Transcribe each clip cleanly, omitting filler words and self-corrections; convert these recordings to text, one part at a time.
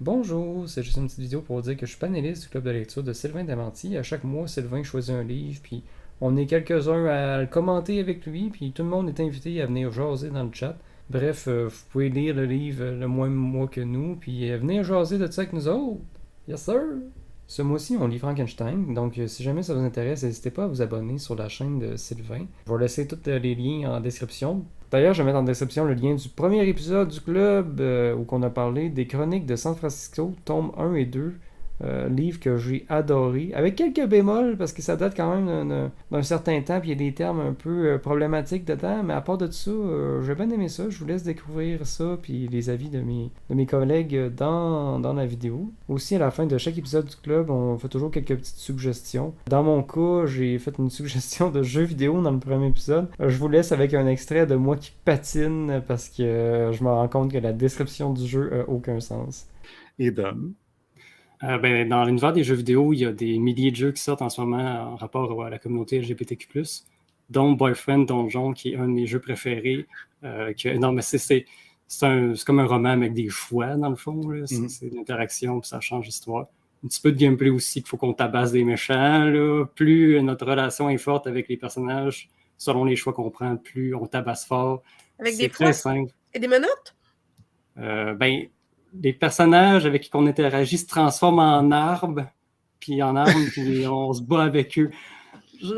Bonjour, c'est juste une petite vidéo pour vous dire que je suis panéliste du club de lecture de Sylvain Damanti. À chaque mois, Sylvain choisit un livre, puis on est quelques-uns à le commenter avec lui, puis tout le monde est invité à venir jaser dans le chat. Bref, vous pouvez lire le livre le même mois que nous, puis venir jaser de ça avec nous autres. Yes sir! Ce mois-ci, on lit Frankenstein, donc si jamais ça vous intéresse, n'hésitez pas à vous abonner sur la chaîne de Sylvain. Je vais laisser tous les liens en description. D'ailleurs, je vais mettre en description le lien du premier épisode du club où on a parlé des Chroniques de San Francisco, tomes 1 et 2. Livre que j'ai adoré, avec quelques bémols, parce que ça date quand même d'un certain temps, puis il y a des termes un peu problématiques dedans, mais à part de ça, j'ai bien aimé ça. Je vous laisse découvrir ça, puis les avis de mes collègues dans la vidéo. Aussi, à la fin de chaque épisode du club, on fait toujours quelques petites suggestions. Dans mon cas, j'ai fait une suggestion de jeu vidéo dans le premier épisode. Je vous laisse avec un extrait de moi qui patine, parce que je me rends compte que la description du jeu a aucun sens. Et Dom. Dans l'univers des jeux vidéo, il y a des milliers de jeux qui sortent en ce moment en rapport à la communauté LGBTQ+, dont Boyfriend Donjon, qui est un de mes jeux préférés. Non, mais c'est comme un roman avec des choix, dans le fond. C'est une interaction, puis ça change l'histoire. Un petit peu de gameplay aussi, qu'il faut qu'on tabasse des méchants. Là. Plus notre relation est forte avec les personnages, selon les choix qu'on prend, plus on tabasse fort. Avec c'est des très points simple. et des menottes? Les personnages avec qui on interagit se transforment en arbres, puis on se bat avec eux.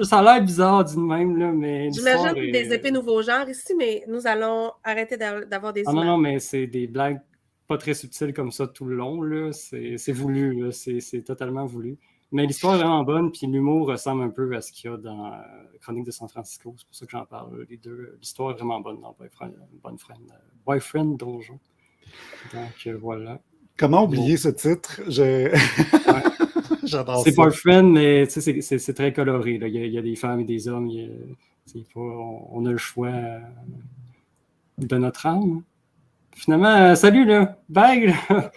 Ça a l'air bizarre d'une même, là, mais j'imagine des épées nouveaux genres ici, mais nous allons arrêter d'avoir des images. Non, mais c'est des blagues pas très subtiles comme ça tout le long. Là. C'est voulu, là. C'est totalement voulu. Mais l'histoire est vraiment bonne, puis l'humour ressemble un peu à ce qu'il y a dans Chronique de San Francisco. C'est pour ça que j'en parle, les deux. L'histoire est vraiment bonne dans Boyfriend Donjon. Donc, voilà. Comment oublier ce titre? Ouais. J'adore ça. C'est Boyfriend, mais c'est très coloré. Là. Il y a des femmes et des hommes. On a le choix de notre âme. Finalement, salut, là. Bye! Là.